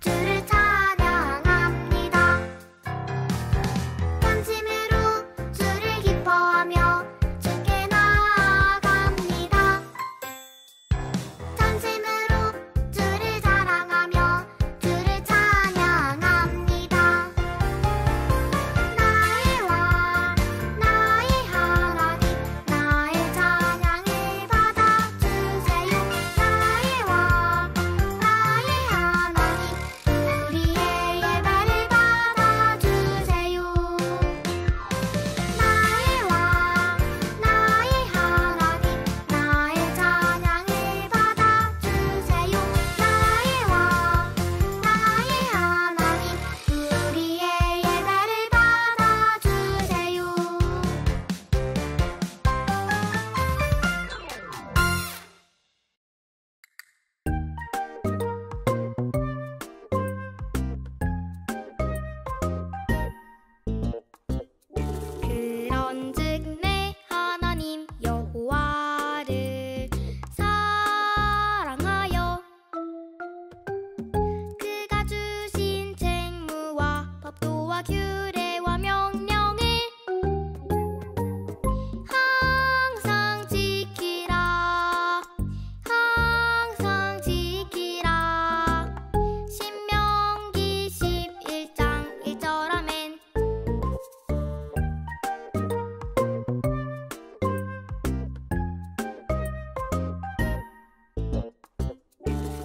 주를 찬양합니다. 전심으로 주를 기뻐하며 주께 나아갑니다. 전심으로 주를 자랑하며 주를 찬양합니다. 나의 왕 나의 하나님 나의 찬양을 받아주세요. 나의 왕 나의 하나님 우리의 예배를 받아주세요. 나의 왕 나의 하나님 나의 찬양을 받아주세요. 나의 왕 나의 하나님 우리의 예배를 받아주세요. 그런즉 내 하나님 여호와를 사랑하여 그가 주신 책무와 법도와 규례와 명령을 항상 지키라. 항상 지키라. 신명기 11장 1절 아멘.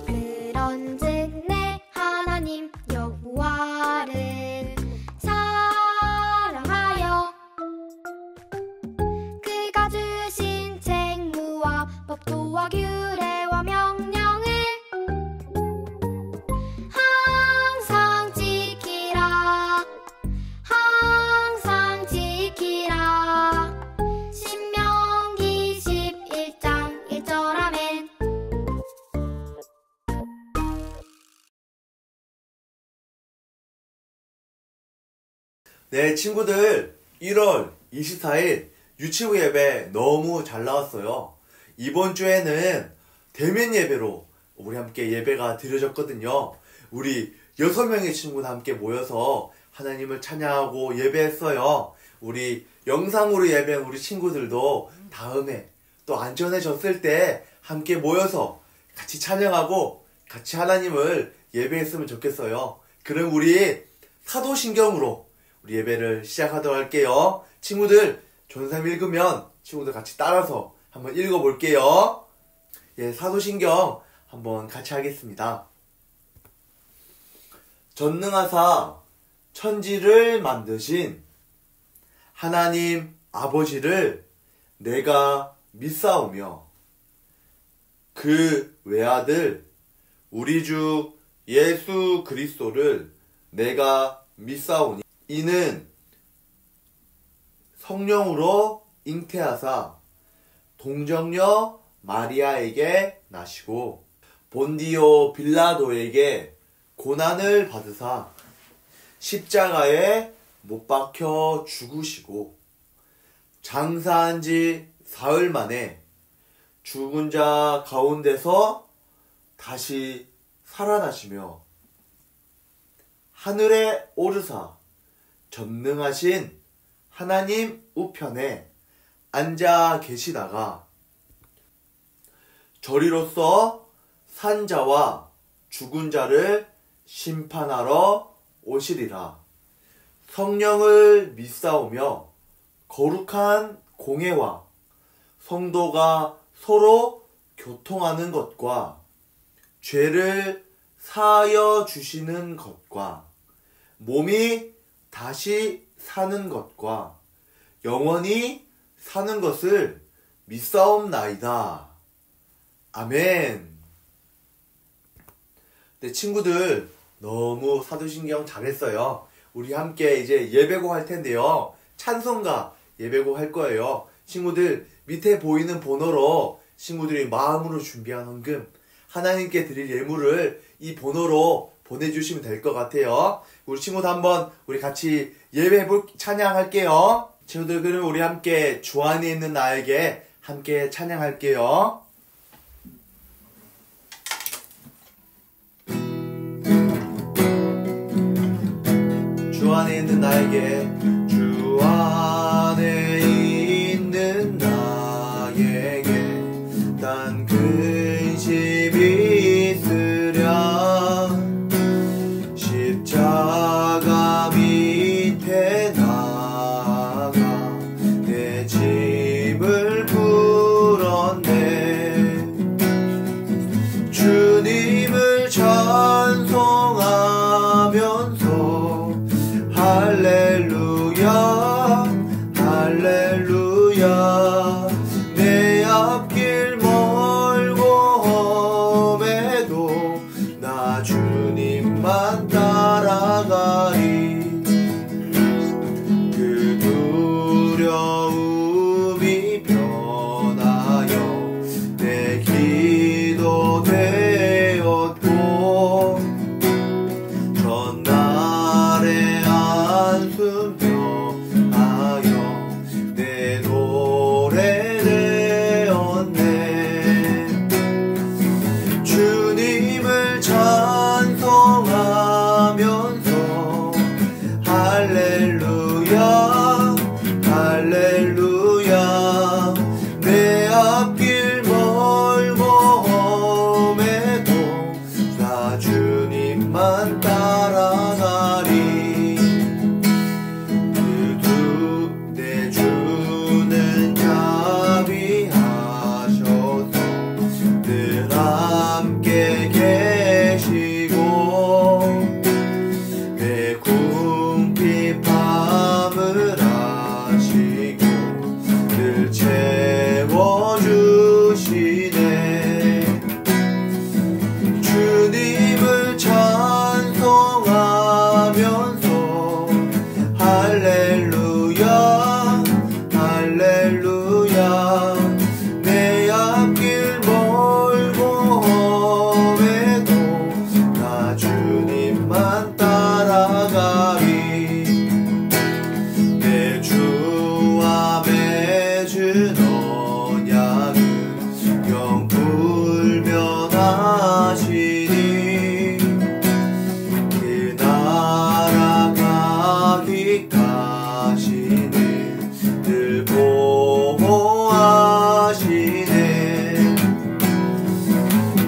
그런즉 내 하나님 여호와를 사랑하여 그가 주신 책무와 법도와 규례와 명령을 항상 지키라. 항상 지키라. 신명기 11장 1절 아멘. 네, 친구들, 1월 24일 유치부 예배 너무 잘 나왔어요. 이번 주에는 대면 예배로 우리 함께 예배가 드려졌거든요. 우리 6명의 친구들 함께 모여서 하나님을 찬양하고 예배했어요. 우리 영상으로 예배한 우리 친구들도 다음에 또 안전해졌을 때 함께 모여서 같이 찬양하고 같이 하나님을 예배했으면 좋겠어요. 그럼 우리 사도신경으로 우리 예배를 시작하도록 할게요. 친구들, 전삼 읽으면 친구들 같이 따라서 한번 읽어볼게요. 예, 사도신경 한번 같이 하겠습니다. 전능하사 천지를 만드신 하나님 아버지를 내가 믿사오며 그 외아들 우리 주 예수 그리스도를 내가 믿사오니 이는 성령으로 잉태하사 동정녀 마리아에게 나시고 본디오 빌라도에게 고난을 받으사 십자가에 못 박혀 죽으시고 장사한 지 사흘 만에 죽은 자 가운데서 다시 살아나시며 하늘에 오르사 전능하신 하나님 우편에 앉아 계시다가 저리로서 산 자와 죽은 자를 심판하러 오시리라. 성령을 믿사오며 거룩한 공회와 성도가 서로 교통하는 것과 죄를 사하여 주시는 것과 몸이 다시 사는 것과 영원히 사는 것을 믿사옵나이다. 아멘. 네, 친구들 너무 사도신경 잘했어요. 우리 함께 이제 예배곡 할 텐데요. 찬송가 예배곡 할 거예요. 친구들 밑에 보이는 번호로 친구들이 마음으로 준비한 헌금 하나님께 드릴 예물을 이 번호로 보내주시면 될 것 같아요. 우리 친구들 한번 우리 같이 찬양할게요. 친구들 그럼 우리 함께 주 안에 있는 나에게 함께 찬양할게요. 안에 있는 나에게 주 안에 있는 나에게 단 근심이 있으랴 십자가 밑에 나가 내 짐을 풀었네 주님을 찬송하면서 할렐루야 할렐루야 내 앞길 멀고 험해도 나 주님만 따라가리 그 두려움이 변하여 내 기도 되었고 전날의 한숨 변하여 내 노래 되었네 주님을 찬송하면서 할렐루야 할렐루야 내 앞길 멀고 험해도 나 주님만 따라가리 내 주는 자비하셔서 늘 함께 계시고 내 궁핍함을 아시고 늘 채워주시네 주님을 찬송하면서 할렐루야 할렐루야 내 앞길 멀고 험해도 나 주님만 따라가리 내 주와 맺은 언약은 영불변하시니 그 나라 가기까지는 늘 보호하시네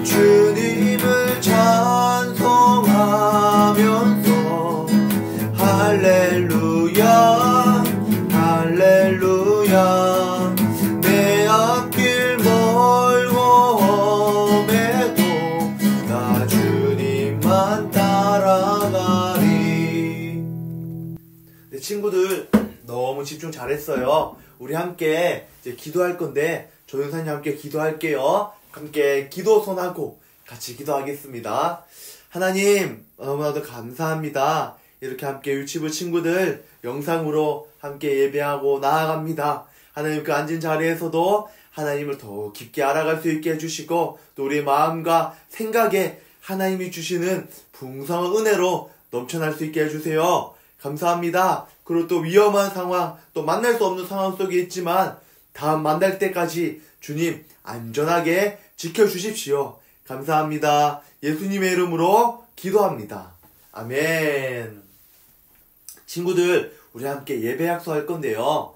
주님을 찬송하면서 할렐루야 할렐루야 내 앞길 멀고 험해도 나 주님만 따라가리 네, 친구들 너무 집중 잘했어요. 우리 함께 이제 기도할 건데 조연사님 함께 기도할게요. 함께 기도 손하고 같이 기도하겠습니다. 하나님 너무나도 감사합니다. 이렇게 함께 유치부 친구들 영상으로 함께 예배하고 나아갑니다. 하나님 그 앉은 자리에서도 하나님을 더 깊게 알아갈 수 있게 해주시고 또 우리의 마음과 생각에 하나님이 주시는 풍성한 은혜로 넘쳐날 수 있게 해주세요. 감사합니다. 그리고 또 위험한 상황, 또 만날 수 없는 상황 속에 있지만 다음 만날 때까지 주님 안전하게 지켜주십시오. 감사합니다. 예수님의 이름으로 기도합니다. 아멘. 친구들, 우리 함께 예배 약속할 건데요.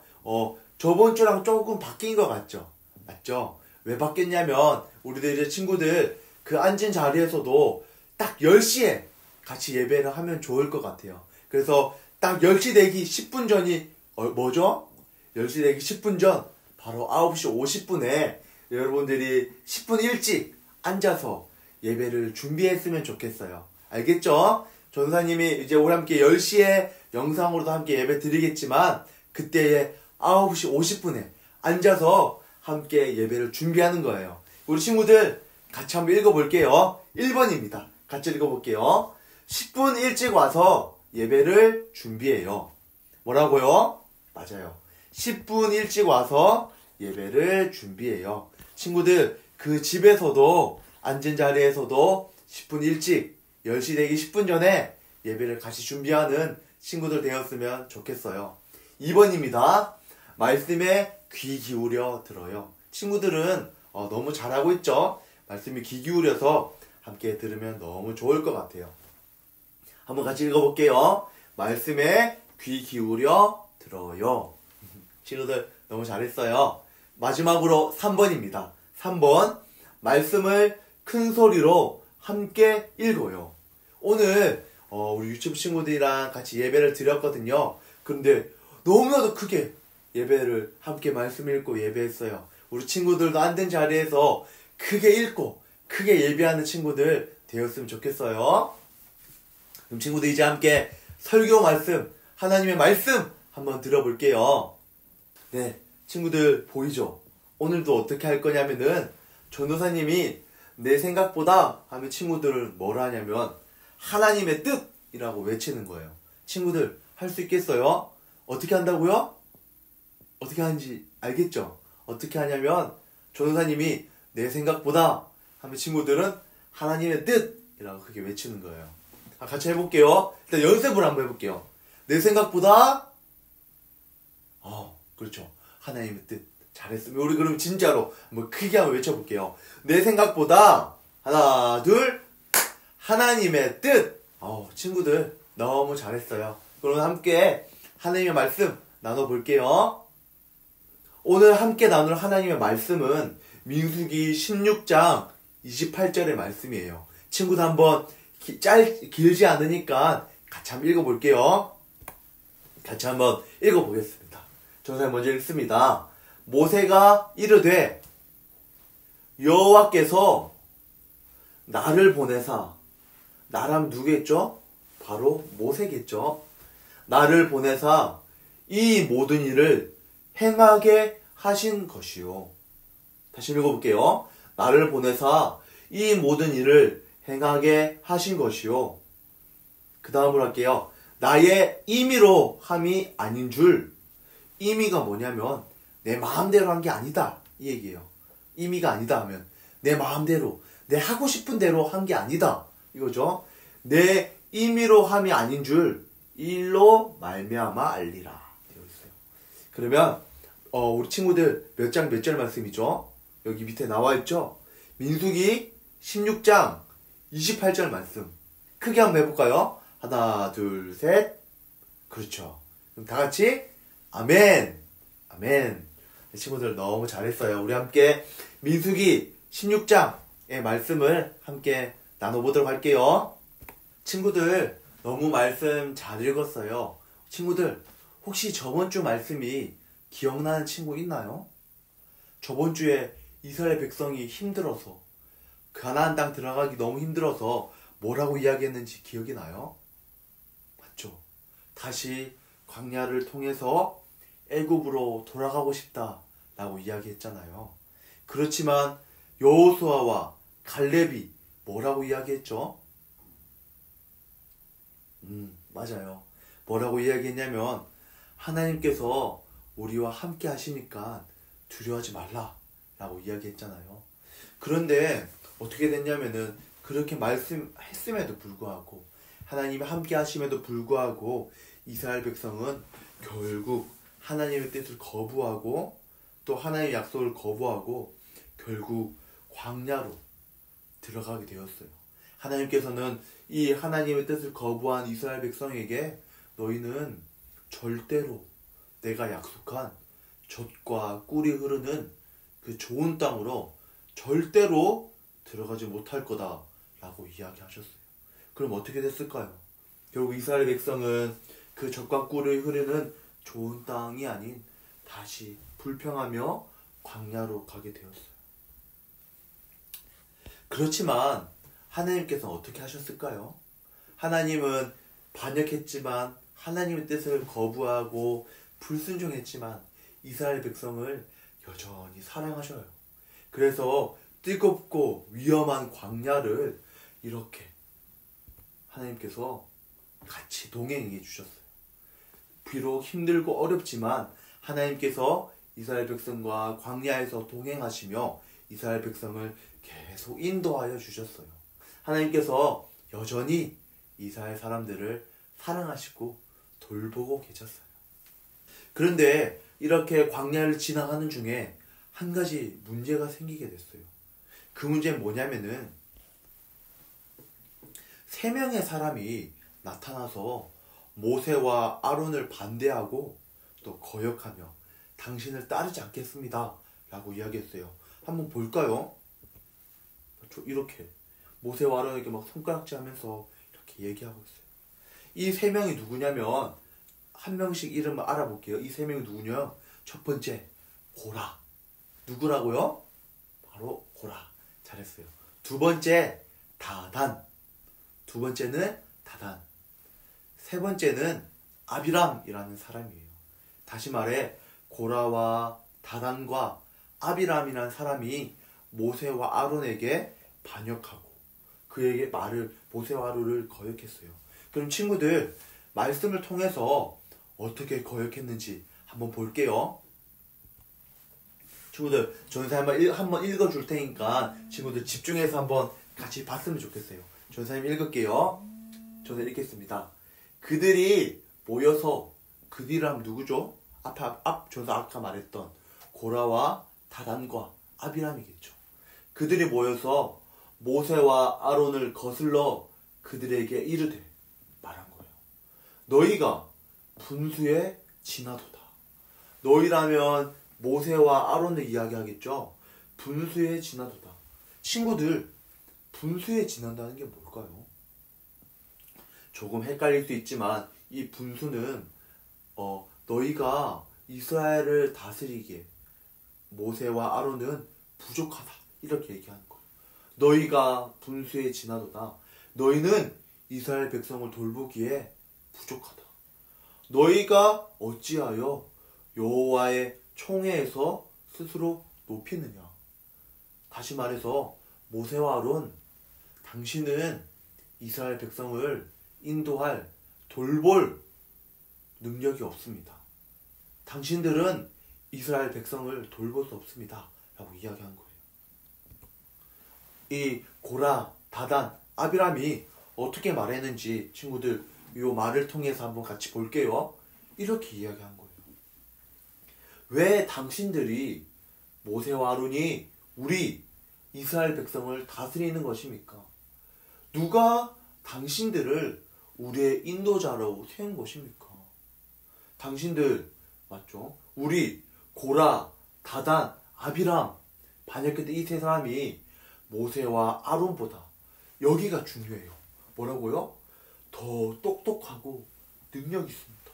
저번 주랑 조금 바뀐 것 같죠? 맞죠? 왜 바뀌었냐면 우리들 이제 친구들 그 앉은 자리에서도 딱 10시에 같이 예배를 하면 좋을 것 같아요. 그래서 딱 10시 되기 10분 전이 뭐죠? 10시 되기 10분 전 바로 9시 50분에 여러분들이 10분 일찍 앉아서 예배를 준비했으면 좋겠어요. 알겠죠? 전사님이 이제 우리 함께 10시에 영상으로도 함께 예배 드리겠지만 그때에 9시 50분에 앉아서 함께 예배를 준비하는 거예요. 우리 친구들 같이 한번 읽어볼게요. 1번입니다. 같이 읽어볼게요. 10분 일찍 와서 예배를 준비해요. 뭐라고요? 맞아요. 10분 일찍 와서 예배를 준비해요. 친구들 그 집에서도 앉은 자리에서도 10분 일찍 10시 되기 10분 전에 예배를 같이 준비하는 친구들 되었으면 좋겠어요. 2번입니다. 말씀에 귀 기울여 들어요. 친구들은 너무 잘하고 있죠? 말씀에 귀 기울여서 함께 들으면 너무 좋을 것 같아요. 한번 같이 읽어볼게요. 말씀에 귀 기울여 들어요. 친구들 너무 잘했어요. 마지막으로 3번입니다. 3번 말씀을 큰 소리로 함께 읽어요. 오늘 우리 유치부 친구들이랑 같이 예배를 드렸거든요. 그런데 너무나도 크게 예배를 함께 말씀 읽고 예배했어요. 우리 친구들도 앉은 자리에서 크게 읽고 크게 예배하는 친구들 되었으면 좋겠어요. 그럼 친구들 이제 함께 설교 말씀, 하나님의 말씀 한번 들어볼게요. 네, 친구들 보이죠? 오늘도 어떻게 할 거냐면은 전도사님이 내 생각보다 하면 친구들을 뭐라 하냐면 하나님의 뜻이라고 외치는 거예요. 친구들 할 수 있겠어요? 어떻게 한다고요? 어떻게 하는지 알겠죠? 어떻게 하냐면 전도사님이 내 생각보다 하면 친구들은 하나님의 뜻이라고 그렇게 외치는 거예요. 같이 해볼게요. 일단 연습을 한번 해볼게요. 내 생각보다 그렇죠. 하나님의 뜻. 잘했으면 우리 그럼 진짜로 한번 크게 한번 외쳐볼게요. 내 생각보다 하나 둘 하나님의 뜻. 친구들 너무 잘했어요. 그럼 함께 하나님의 말씀 나눠볼게요. 오늘 함께 나눌 하나님의 말씀은 민수기 16장 28절의 말씀이에요. 친구들 한번 길지 않으니까 같이 한번 읽어볼게요. 같이 한번 읽어보겠습니다. 전사님 먼저 읽습니다. 모세가 이르되 여호와께서 나를 보내사, 나람 누구겠죠? 바로 모세겠죠. 나를 보내사 이 모든 일을 행하게 하신 것이요. 다시 읽어볼게요. 나를 보내사 이 모든 일을 행하게 하신 것이요. 그 다음으로 할게요. 나의 임의로 함이 아닌 줄. 임의가 뭐냐면 내 마음대로 한 게 아니다 이 얘기예요. 임의가 아니다 하면 내 마음대로 내 하고 싶은 대로 한 게 아니다 이거죠. 내 임의로 함이 아닌 줄 일로 말미암아 알리라 되어 있어요. 그러면 우리 친구들 몇 장 몇 절 말씀이죠? 여기 밑에 나와 있죠? 민수기 16장 28절 말씀 크게 한번 해볼까요? 하나 둘 셋. 그렇죠. 그럼 다 같이 아멘 아멘. 친구들 너무 잘했어요. 우리 함께 민수기 16장의 말씀을 함께 나눠보도록 할게요. 친구들 너무 말씀 잘 읽었어요. 친구들 혹시 저번 주 말씀이 기억나는 친구 있나요? 저번 주에 이스라엘 백성이 힘들어서 가나안 땅 들어가기 너무 힘들어서 뭐라고 이야기했는지 기억이 나요? 맞죠? 다시 광야를 통해서 애굽으로 돌아가고 싶다라고 이야기했잖아요. 그렇지만 여호수아와 갈렙이 뭐라고 이야기했죠? 맞아요. 뭐라고 이야기했냐면 하나님께서 우리와 함께 하시니까 두려워하지 말라라고 이야기했잖아요. 그런데 어떻게 됐냐면은 그렇게 말씀했음에도 불구하고 하나님이 함께 하심에도 불구하고 이스라엘 백성은 결국 하나님의 뜻을 거부하고 또 하나님의 약속을 거부하고 결국 광야로 들어가게 되었어요. 하나님께서는 이 하나님의 뜻을 거부한 이스라엘 백성에게 너희는 절대로 내가 약속한 젖과 꿀이 흐르는 그 좋은 땅으로 절대로 들어가지 못할 거다 라고 이야기하셨어요. 그럼 어떻게 됐을까요? 결국 이스라엘 백성은 그 젖과 꿀이 흐르는 좋은 땅이 아닌 다시 불평하며 광야로 가게 되었어요. 그렇지만 하나님께서는 어떻게 하셨을까요? 하나님은 반역했지만 하나님의 뜻을 거부하고 불순종했지만 이스라엘 백성을 여전히 사랑하셔요. 그래서 뜨겁고 위험한 광야를 이렇게 하나님께서 같이 동행해 주셨어요. 비록 힘들고 어렵지만 하나님께서 이스라엘 백성과 광야에서 동행하시며 이스라엘 백성을 계속 인도하여 주셨어요. 하나님께서 여전히 이스라엘 사람들을 사랑하시고 돌보고 계셨어요. 그런데 이렇게 광야를 지나가는 중에 한 가지 문제가 생기게 됐어요. 그 문제는 뭐냐면은 3명의 사람이 나타나서 모세와 아론을 반대하고 또 거역하며 당신을 따르지 않겠습니다 라고 이야기했어요. 한번 볼까요? 이렇게 모세와 아론에게 막 손가락질 하면서 이렇게 얘기하고 있어요. 이 세 명이 누구냐면 한 명씩 이름을 알아볼게요. 이 세 명이 누구냐? 첫 번째 고라. 누구라고요? 바로 고라. 잘했어요. 두 번째 다단. 두 번째는 다단. 세 번째는 아비람이라는 사람이에요. 다시 말해 고라와 다단과 아비람이라는 사람이 모세와 아론에게 반역하고 그에게 모세와 아론을 거역했어요. 그럼 친구들 말씀을 통해서 어떻게 거역했는지 한번 볼게요. 친구들 전사님 한번 읽어줄 테니까 친구들 집중해서 한번 같이 봤으면 좋겠어요. 전사님 읽을게요. 전사 읽겠습니다. 그들이 모여서 그들이라면 누구죠? 전사 아까 말했던 고라와 다단과 아비람이겠죠. 그들이 모여서 모세와 아론을 거슬러 그들에게 이르되 말한 거예요. 너희가 분수에 지나도다. 너희라면 모세와 아론을 이야기하겠죠. 분수에 지나도다. 친구들 분수에 지난다는 게 뭘까요? 조금 헷갈릴 수 있지만 이 분수는 너희가 이스라엘을 다스리기에 모세와 아론은 부족하다 이렇게 얘기하는 거예요. 너희가 분수에 지나도다. 너희는 이스라엘 백성을 돌보기에 부족하다. 너희가 어찌하여 여호와의 총회에서 스스로 높이느냐. 다시 말해서 모세와 아론, 당신은 이스라엘 백성을 인도할 돌볼 능력이 없습니다. 당신들은 이스라엘 백성을 돌볼 수 없습니다 라고 이야기한 거예요. 이 고라, 다단, 아비람이 어떻게 말했는지 친구들 이 말을 통해서 한번 같이 볼게요. 이렇게 이야기한 거예요. 왜 당신들이 모세와 아론이 우리 이스라엘 백성을 다스리는 것입니까? 누가 당신들을 우리의 인도자로 세운 것입니까? 당신들 맞죠? 우리 고라, 다단, 아비람 반역했던 이 세 사람이 모세와 아론보다 여기가 중요해요. 뭐라고요? 더 똑똑하고 능력이 있습니다.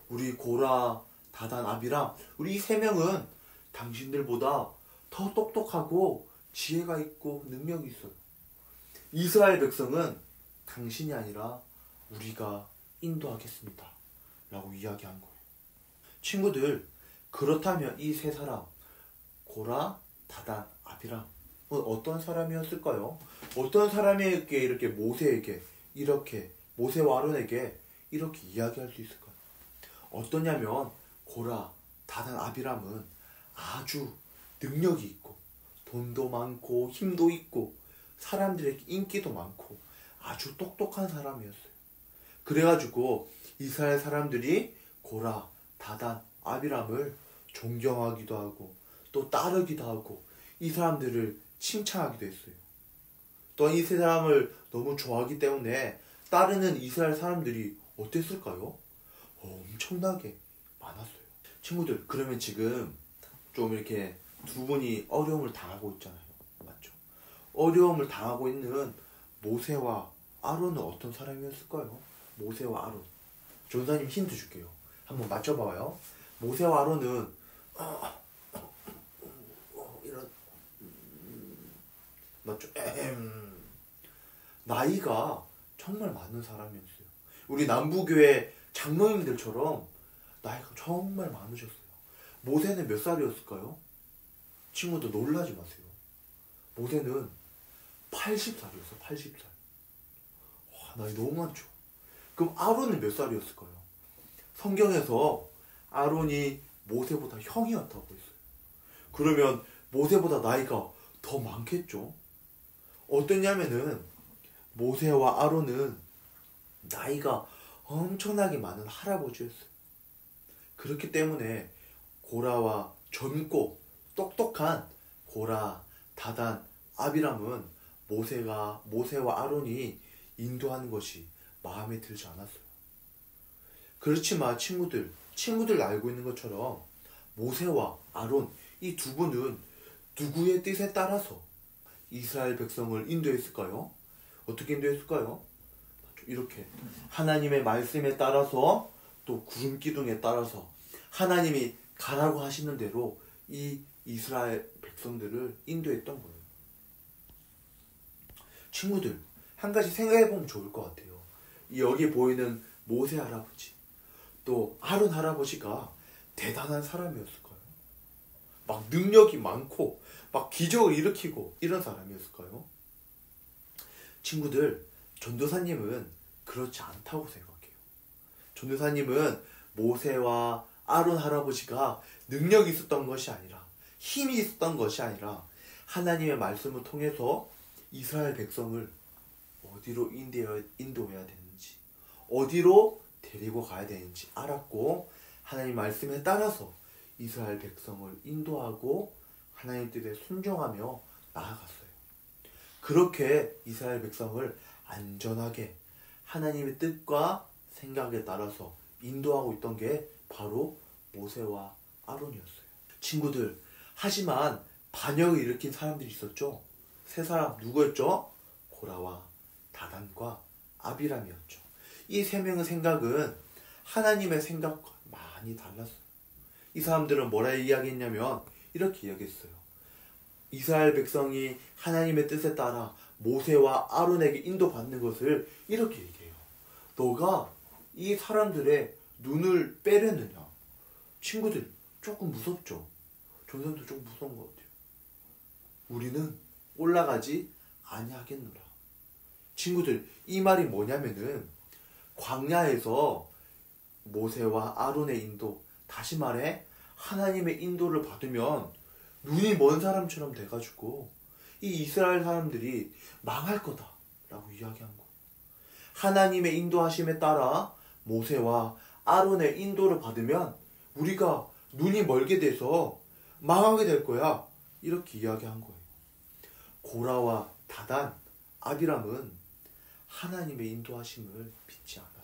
우리 고라, 다단, 아비람 우리 이 세 명은 당신들보다 더 똑똑하고 지혜가 있고 능력이 있어요. 이스라엘 백성은 당신이 아니라 우리가 인도하겠습니다 라고 이야기한 거예요. 친구들 그렇다면 이 세 사람 고라, 다단, 아비람 어떤 사람이었을까요? 어떤 사람에게 이렇게 모세와 아론에게 이렇게 이야기할 수 있을까요? 어떠냐면 고라, 다단, 아비람은 아주 능력이 있고 돈도 많고 힘도 있고 사람들에게 인기도 많고 아주 똑똑한 사람이었어요. 그래가지고 이스라엘 사람들이 고라, 다단, 아비람을 존경하기도 하고 또 따르기도 하고 이 사람들을 칭찬하기도 했어요. 또한 이 세 사람을 너무 좋아하기 때문에 따르는 이스라엘 사람들이 어땠을까요? 엄청나게 많았어요. 친구들 그러면 지금 좀 이렇게 두 분이 어려움을 당하고 있잖아요. 맞죠? 어려움을 당하고 있는 모세와 아론은 어떤 사람이었을까요? 모세와 아론. 전사님 힌트 줄게요. 한번 맞춰봐요. 모세와 아론은 이런 맞죠? 나이가 정말 많은 사람이었어요. 우리 남부교회 장로님들처럼 나이가 정말 많으셨어요. 모세는 몇 살이었을까요? 친구들 놀라지 마세요. 모세는 80살이었어요. 80살. 와, 나이 너무 많죠. 그럼 아론은 몇 살이었을까요? 성경에서 아론이 모세보다 형이었다고 했어요. 그러면 모세보다 나이가 더 많겠죠? 어떠냐면은 모세와 아론은 나이가 엄청나게 많은 할아버지였어요. 그렇기 때문에 고라와 젊고 똑똑한 고라, 다단, 아비람은 모세와 아론이 인도하는 것이 마음에 들지 않았어요. 그렇지만 친구들 알고 있는 것처럼 모세와 아론 이 두 분은 누구의 뜻에 따라서 이스라엘 백성을 인도했을까요? 어떻게 인도했을까요? 이렇게 하나님의 말씀에 따라서 또 구름 기둥에 따라서 하나님이 가라고 하시는 대로 이 이스라엘 백성들을 인도했던 거예요. 친구들, 한 가지 생각해보면 좋을 것 같아요. 여기 보이는 모세 할아버지, 또 아론 할아버지가 대단한 사람이었을까요? 막 능력이 많고, 막 기적을 일으키고 이런 사람이었을까요? 친구들, 전도사님은 그렇지 않다고 생각해요. 전도사님은 모세와 아론 할아버지가 능력이 있었던 것이 아니라, 힘이 있었던 것이 아니라 하나님의 말씀을 통해서 이스라엘 백성을 어디로 인도해야 되는지, 어디로 데리고 가야 되는지 알았고, 하나님 말씀에 따라서 이스라엘 백성을 인도하고 하나님 뜻에 순종하며 나아갔어요. 그렇게 이스라엘 백성을 안전하게 하나님의 뜻과 생각에 따라서 인도하고 있던 게 바로 모세와 아론이었어요. 친구들, 하지만 반역을 일으킨 사람들이 있었죠. 세 사람 누구였죠? 고라와 다단과 아비람이었죠. 이 세 명의 생각은 하나님의 생각과 많이 달랐어요. 이 사람들은 뭐라 이야기했냐면 이렇게 이야기했어요. 이스라엘 백성이 하나님의 뜻에 따라 모세와 아론에게 인도받는 것을 이렇게 얘기해요. 너가 이 사람들의 눈을 빼려느냐? 친구들, 조금 무섭죠? 전선도 조금 무서운 것 같아요. 우리는 올라가지 아니하겠노라. 친구들, 이 말이 뭐냐면은 광야에서 모세와 아론의 인도, 다시 말해 하나님의 인도를 받으면 눈이 먼 사람처럼 돼가지고 이 이스라엘 사람들이 망할 거다라고 이야기한 거예요. 하나님의 인도하심에 따라 모세와 아론의 인도를 받으면 우리가 눈이 멀게 돼서 망하게 될 거야, 이렇게 이야기한 거예요. 고라와 다단, 아비람은 하나님의 인도하심을 믿지 않았어요.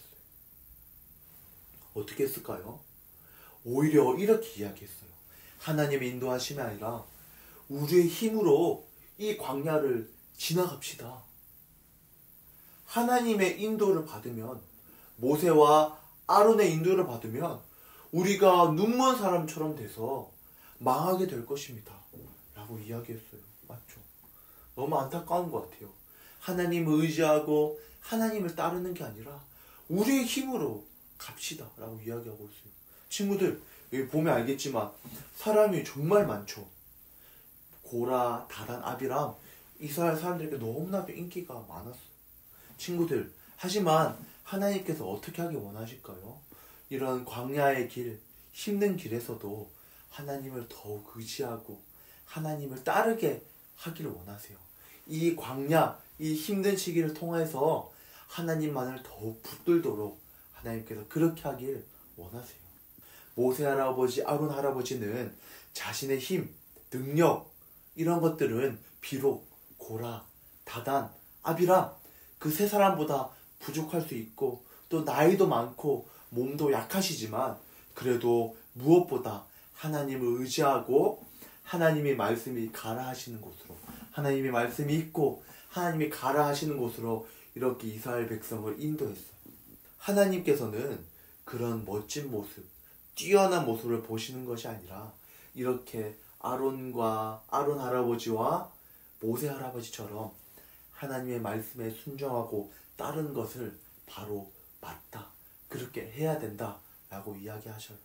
어떻게 했을까요? 오히려 이렇게 이야기했어요. 하나님의 인도하심이 아니라 우리의 힘으로 이 광야를 지나갑시다. 하나님의 인도를 받으면, 모세와 아론의 인도를 받으면 우리가 눈먼 사람처럼 돼서 망하게 될 것입니다 라고 이야기했어요. 맞죠? 너무 안타까운 것 같아요. 하나님을 의지하고 하나님을 따르는 게 아니라 우리의 힘으로 갑시다 라고 이야기하고 있어요. 친구들, 여기 보면 알겠지만 사람이 정말 많죠. 고라, 다단, 아비람, 이스라엘 사람들에게 너무나도 인기가 많았어요. 친구들, 하지만 하나님께서 어떻게 하길 원하실까요? 이런 광야의 길, 힘든 길에서도 하나님을 더욱 의지하고 하나님을 따르게 하기를 원하세요. 이 광야, 이 힘든 시기를 통해서 하나님만을 더욱 붙들도록 하나님께서 그렇게 하길 원하세요. 모세 할아버지, 아론 할아버지는 자신의 힘, 능력, 이런 것들은 비록 고라, 다단, 아비람, 그 세 사람보다 부족할 수 있고 또 나이도 많고 몸도 약하시지만 그래도 무엇보다 하나님을 의지하고 하나님의 말씀이 가라 하시는 곳으로, 하나님의 말씀이 있고 하나님이 가라 하시는 곳으로 이렇게 이스라엘 백성을 인도했어요. 하나님께서는 그런 멋진 모습, 뛰어난 모습을 보시는 것이 아니라 이렇게 아론 할아버지와 모세 할아버지처럼 하나님의 말씀에 순종하고 따르는 것을 바로 맞다, 그렇게 해야 된다 라고 이야기하셔요.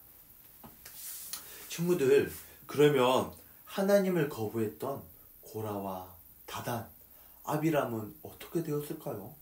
친구들, 그러면 하나님을 거부했던 고라와 다단, 아비람은 어떻게 되었을까요?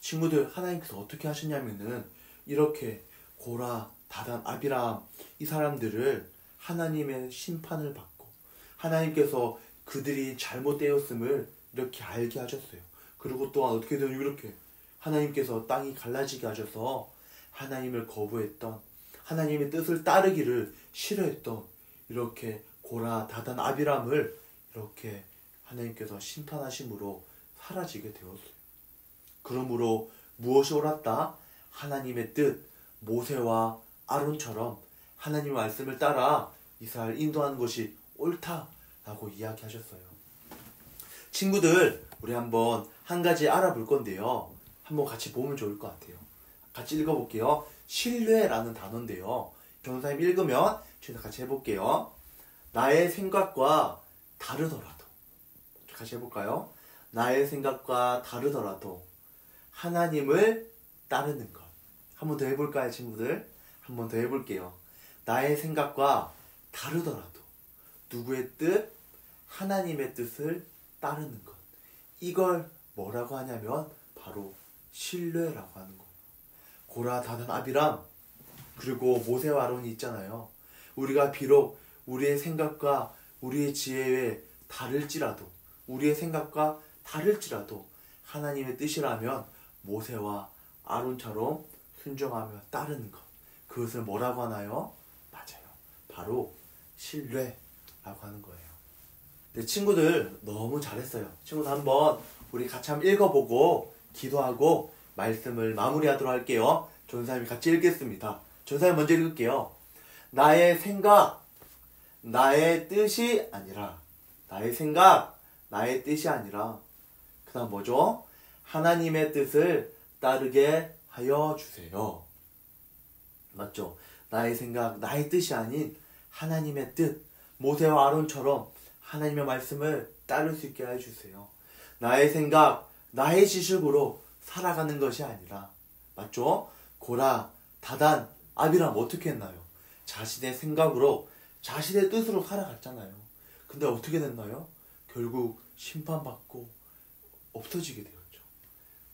친구들, 하나님께서 어떻게 하셨냐면은 이렇게 고라, 다단, 아비람, 이 사람들을 하나님의 심판을 받고 하나님께서 그들이 잘못되었음을 이렇게 알게 하셨어요. 그리고 또한 어떻게 되냐, 이렇게 하나님께서 땅이 갈라지게 하셔서 하나님을 거부했던, 하나님의 뜻을 따르기를 싫어했던 이렇게 고라, 다단, 아비람을 이렇게 하나님께서 심판하심으로 사라지게 되었어요. 그러므로 무엇이 옳았다? 하나님의 뜻, 모세와 아론처럼 하나님의 말씀을 따라 이스라엘 인도하는 것이 옳다라고 이야기하셨어요. 친구들, 우리 한번 한 가지 알아볼 건데요. 한번 같이 보면 좋을 것 같아요. 같이 읽어볼게요. 신뢰라는 단어인데요. 변호사님 읽으면 저희도 같이 해볼게요. 나의 생각과 다르더라도, 같이 해볼까요? 나의 생각과 다르더라도 하나님을 따르는 것. 한 번 더 해볼까요, 친구들? 한 번 더 해볼게요. 나의 생각과 다르더라도 누구의 뜻? 하나님의 뜻을 따르는 것. 이걸 뭐라고 하냐면 바로 신뢰라고 하는 거예요. 고라, 다단, 아비람 그리고 모세와 아론이 있잖아요. 우리가 비록 우리의 생각과 우리의 지혜에 다를지라도, 우리의 생각과 다를지라도 하나님의 뜻이라면 모세와 아론처럼 순종하며 따르는 것. 그것을 뭐라고 하나요? 맞아요. 바로 신뢰라고 하는 거예요. 네, 친구들 너무 잘했어요. 친구들 한번 우리 같이 한번 읽어보고 기도하고 말씀을 마무리하도록 할게요. 전사님이 같이 읽겠습니다. 전사님 먼저 읽을게요. 나의 생각, 나의 뜻이 아니라, 나의 생각, 나의 뜻이 아니라, 그 다음 뭐죠? 하나님의 뜻을 따르게 하여 주세요. 맞죠? 나의 생각, 나의 뜻이 아닌 하나님의 뜻, 모세와 아론처럼 하나님의 말씀을 따를 수 있게 해주세요. 나의 생각, 나의 지식으로 살아가는 것이 아니라, 맞죠? 고라, 다단, 아비람 어떻게 했나요? 자신의 생각으로, 자신의 뜻으로 살아갔잖아요. 근데 어떻게 됐나요? 결국 심판받고 없어지게 되었죠.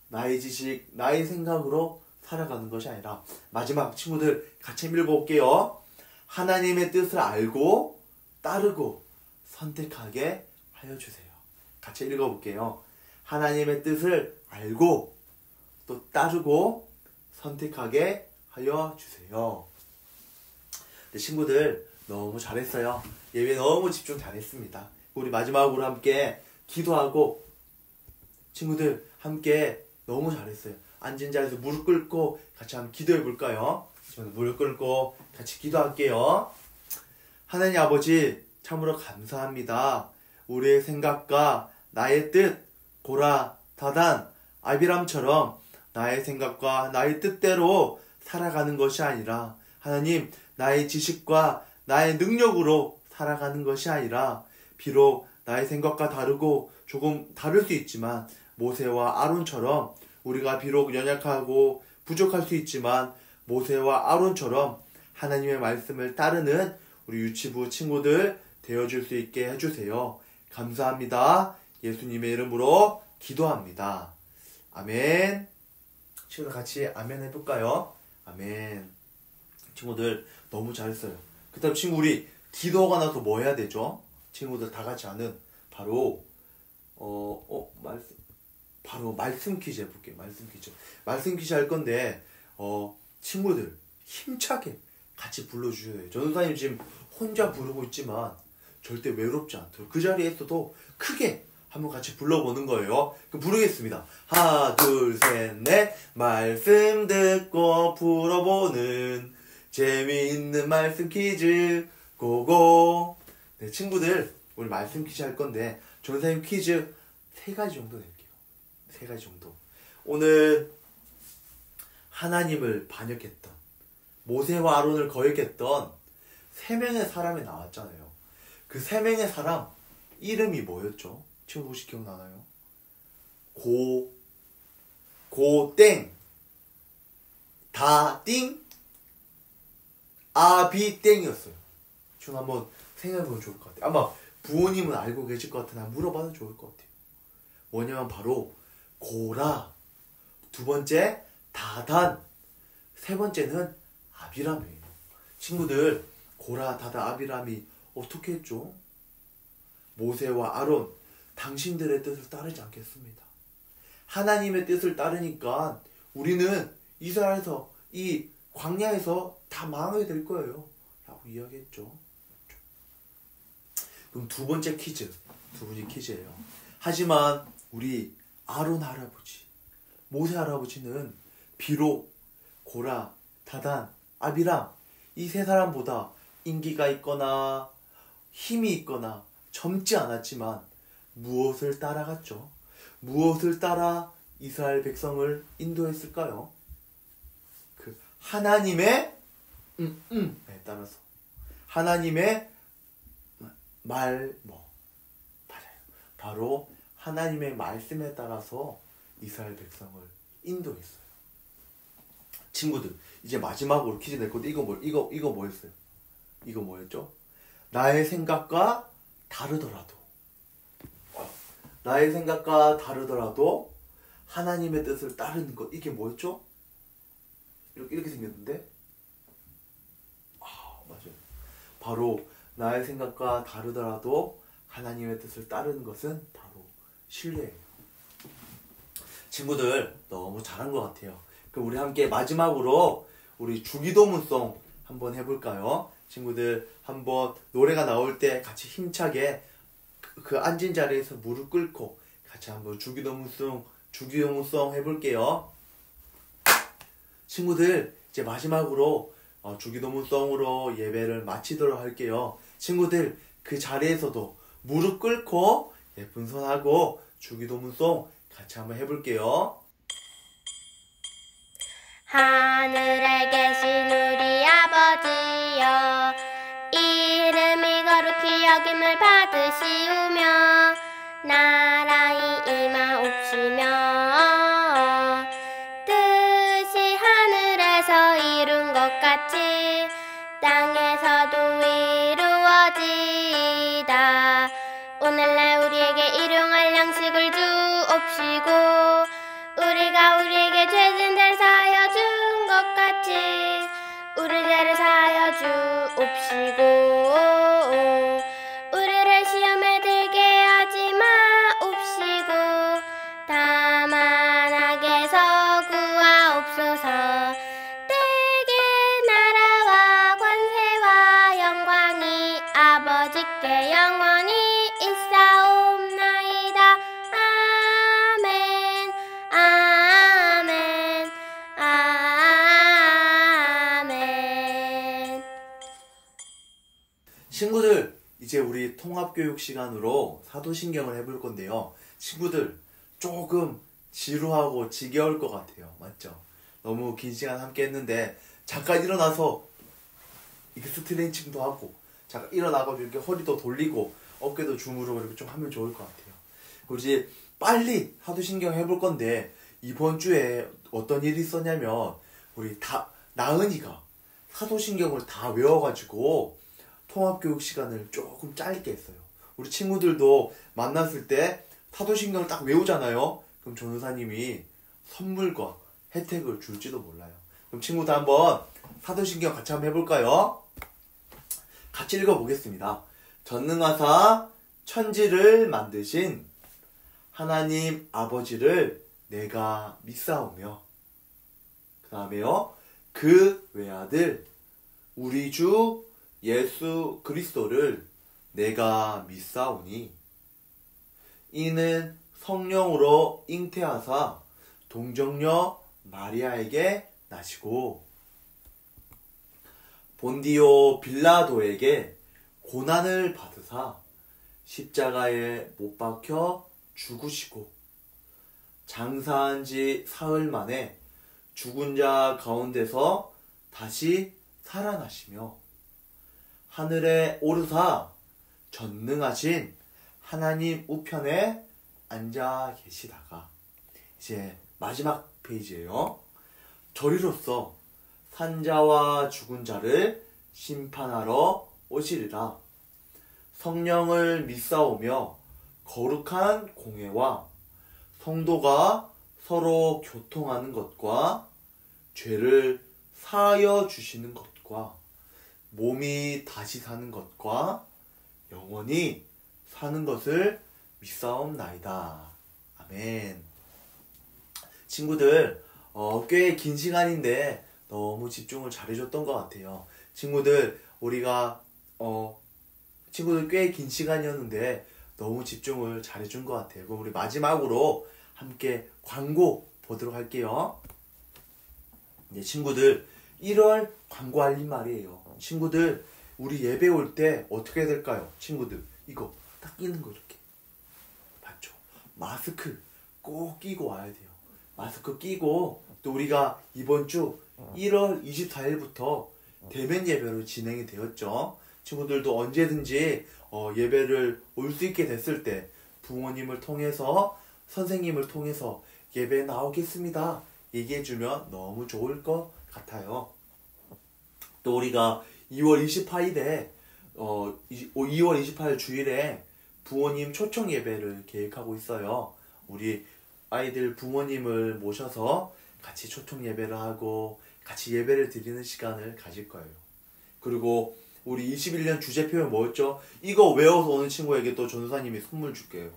나의 지식, 나의 생각으로 살아가는 것이 아니라, 마지막 친구들 같이 읽어볼게요. 하나님의 뜻을 알고 따르고 선택하게 하여 주세요. 같이 읽어볼게요. 하나님의 뜻을 알고 또 따르고 선택하게 하여 주세요. 네, 친구들 너무 잘했어요. 예배 너무 집중 잘했습니다. 우리 마지막으로 함께 기도하고, 친구들 함께 너무 잘했어요. 앉은 자리에서 무릎 꿇고 같이 한번 기도해 볼까요? 무릎 꿇고 같이 기도할게요. 하나님 아버지, 참으로 감사합니다. 우리의 생각과 나의 뜻, 고라, 다단, 아비람처럼 나의 생각과 나의 뜻대로 살아가는 것이 아니라, 하나님, 나의 지식과 나의 능력으로 살아가는 것이 아니라, 비록 나의 생각과 다르고 조금 다를 수 있지만 모세와 아론처럼, 우리가 비록 연약하고 부족할 수 있지만 모세와 아론처럼 하나님의 말씀을 따르는 우리 유치부 친구들 되어줄 수 있게 해주세요. 감사합니다. 예수님의 이름으로 기도합니다. 아멘. 친구들 같이 아멘 해볼까요? 아멘. 친구들 너무 잘했어요. 그 다음 친구, 우리 기도가 나서 뭐 해야 되죠? 친구들 다 같이 하는 바로 말씀 퀴즈 해볼게요. 말씀 퀴즈 할 건데, 친구들 힘차게 같이 불러주셔야 돼요. 전도사님 지금 혼자 부르고 있지만 절대 외롭지 않도록 그 자리에서도 크게 한번 같이 불러보는 거예요. 그럼 부르겠습니다. 하나, 둘, 셋, 넷. 말씀 듣고 풀어보는 재미있는 말씀 퀴즈 고고. 네, 친구들 오늘 말씀 퀴즈 할 건데 전도사님 퀴즈 3가지 정도 낼게요. 3가지 정도. 오늘 하나님을 반역했던, 모세와 아론을 거역했던 3명의 사람이 나왔잖아요. 그 3명의 사람 이름이 뭐였죠? 친구 혹시 기억나나요? 고땡, 다띵, 아비땡이었어요. 지금 한번 생각해보면 좋을 것 같아요. 아마 부모님은 알고 계실 것 같으나 물어봐도 좋을 것 같아요. 뭐냐면 바로 고라, 2번째 다단, 3번째는 아비람이에요. 친구들, 고라, 다단, 아비람이 어떻게 했죠? 모세와 아론, 당신들의 뜻을 따르지 않겠습니다. 하나님의 뜻을 따르니까 우리는 이스라엘에서, 이 광야에서 다 망하게 될 거예요 라고 이야기했죠. 그럼 2번째 퀴즈, 2번째 퀴즈예요. 하지만 우리 아론 할아버지, 모세 할아버지는 비록 고라, 다단, 아비람 이 세 사람보다 인기가 있거나 힘이 있거나 젊지 않았지만 무엇을 따라갔죠? 무엇을 따라 이스라엘 백성을 인도했을까요? 그 하나님의 따라서 하나님의 맞아요. 바로 하나님의 말씀에 따라서 이스라엘 백성을 인도했어요. 친구들, 이제 마지막으로 퀴즈 낼 건데 이거 뭐였어요? 이거 뭐였죠? 나의 생각과 다르더라도 나의 생각과 다르더라도 하나님의 뜻을 따르는 것, 이게 뭐였죠? 이렇게 생겼는데 맞아요. 바로 나의 생각과 다르더라도 하나님의 뜻을 따르는 것은 바로 신뢰예요. 친구들 너무 잘한 것 같아요. 그럼 우리 함께 마지막으로 우리 주기도문송 한번 해볼까요? 친구들 한번 노래가 나올 때 같이 힘차게 그 앉은 자리에서 무릎 꿇고 같이 한번 주기도문송 해볼게요. 친구들 이제 마지막으로 주기도문송으로 예배를 마치도록 할게요. 친구들 그 자리에서도 무릎 꿇고 예쁜 손하고 주기도문송 같이 한번 해볼게요. 하늘에 계신 우리 아버지여, 이름이 거룩히 여김을 받으시오며 나라의 임하옵시며 뜻이 하늘에서 이룬 것 같이 땅에서도 이루어지이다. 오늘날 우리에게 일용할 양식을 주옵시고 우리가 우리에게 죄진들 사하여 준 것 같이 우리 죄를 사하여 주옵시고 우리를 시험에 들게 하지 마옵시고 다만 악에서 구하옵소서. 때에 나라와 권세와 영광이 아버지께 영원히 있사옵나이다. 아멘. 아멘. 아멘. 친구들 이제 우리 통합교육 시간으로 사도신경을 해볼 건데요. 친구들 조금 지루하고 지겨울 것 같아요. 맞죠? 너무 긴 시간 함께 했는데 잠깐 일어나서 이렇게 스트레칭도 하고 잠깐 일어나고 이렇게 허리도 돌리고 어깨도 주무르고 이렇게 좀 하면 좋을 것 같아요. 그리고 이제 빨리 사도신경 해볼 건데 이번 주에 어떤 일이 있었냐면 우리 나은이가 사도신경을 다 외워가지고 통합교육 시간을 조금 짧게 했어요. 우리 친구들도 만났을 때 사도신경을 딱 외우잖아요. 그럼 전도사님이 선물과 혜택을 줄지도 몰라요. 그럼 친구들 한번 사도신경 같이 한번 해볼까요? 같이 읽어보겠습니다. 전능하사 천지를 만드신 하나님 아버지를 내가 믿사오며 그 다음에요. 그 외아들 우리 주 예수 그리스도를 내가 믿사오니 이는 성령으로 잉태하사 동정녀 마리아에게 나시고 본디오 빌라도에게 고난을 받으사 십자가에 못 박혀 죽으시고 장사한 지 사흘 만에 죽은 자 가운데서 다시 살아나시며 하늘에 오르사 전능하신 하나님 우편에 앉아 계시다가 이제 마지막 페이지예요. 저리로서 산자와 죽은 자를 심판하러 오시리라. 성령을 믿사오며 거룩한 공회와 성도가 서로 교통하는 것과 죄를 사하여 주시는 것과 몸이 다시 사는 것과 영원히 사는 것을 믿사옵나이다. 아멘. 친구들 꽤 긴 시간인데 너무 집중을 잘해줬던 것 같아요. 친구들 우리가 친구들 꽤 긴 시간이었는데 너무 집중을 잘해준 것 같아요. 그럼 우리 마지막으로 함께 광고 보도록 할게요. 네, 친구들 1월 광고 알림 말이에요. 친구들, 우리 예배 올 때 어떻게 해야 될까요? 친구들, 이거 딱 끼는 거 이렇게. 맞죠? 마스크 꼭 끼고 와야 돼요. 마스크 끼고, 또 우리가 이번 주 1월 24일부터 대면 예배로 진행이 되었죠. 친구들도 언제든지 예배를 올 수 있게 됐을 때 부모님을 통해서, 선생님을 통해서 예배에 나오겠습니다 얘기해주면 너무 좋을 것 같아요. 또 우리가 2월 28일에 2월 28일 주일에 부모님 초청 예배를 계획하고 있어요. 우리 아이들 부모님을 모셔서 같이 초청 예배를 하고 같이 예배를 드리는 시간을 가질 거예요. 그리고 우리 21년 주제 표현 뭐였죠? 이거 외워서 오는 친구에게 또 전도사님이 선물 줄게요.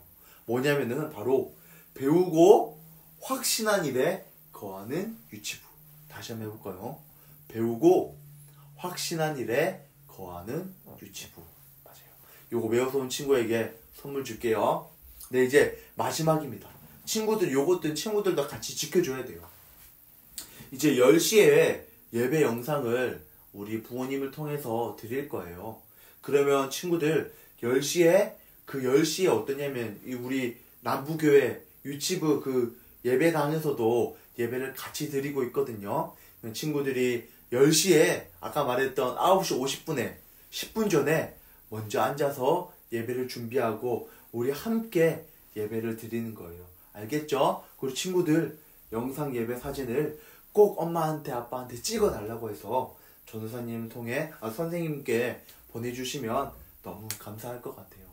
뭐냐면은 바로 배우고 확신한 일에 거하는 유치부. 다시 한번 해볼까요? 배우고 확신한 일에 거하는 유치부. 맞아요. 요거 외워서 온 친구에게 선물 줄게요. 네, 이제 마지막입니다. 친구들, 요것들 친구들도 같이 지켜줘야 돼요. 이제 10시에 예배 영상을 우리 부모님을 통해서 드릴 거예요. 그러면 친구들 10시에 그 10시에 어떠냐면 우리 남부교회 유치부 그 예배당에서도 예배를 같이 드리고 있거든요. 친구들이 10시에 아까 말했던 9시 50분에 10분 전에 먼저 앉아서 예배를 준비하고 우리 함께 예배를 드리는 거예요. 알겠죠? 그리고 친구들 영상 예배 사진을 꼭 엄마한테 아빠한테 찍어 달라고 해서 전도사님 통해 선생님께 보내주시면 너무 감사할 것 같아요.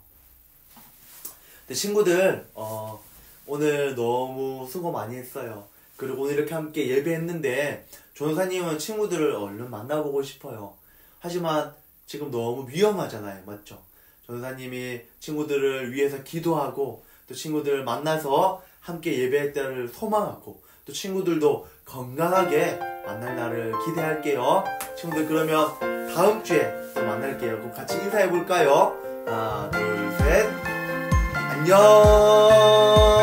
네, 친구들 오늘 너무 수고 많이 했어요. 그리고 오늘 이렇게 함께 예배했는데 전도사님은 친구들을 얼른 만나보고 싶어요. 하지만 지금 너무 위험하잖아요. 맞죠? 전도사님이 친구들을 위해서 기도하고 또 친구들을 만나서 함께 예배할 때를 소망하고 또 친구들도 건강하게 만날 날을 기대할게요. 친구들 그러면 다음 주에 또 만날게요. 그럼 같이 인사해 볼까요? 하나, 둘, 셋. 안녕.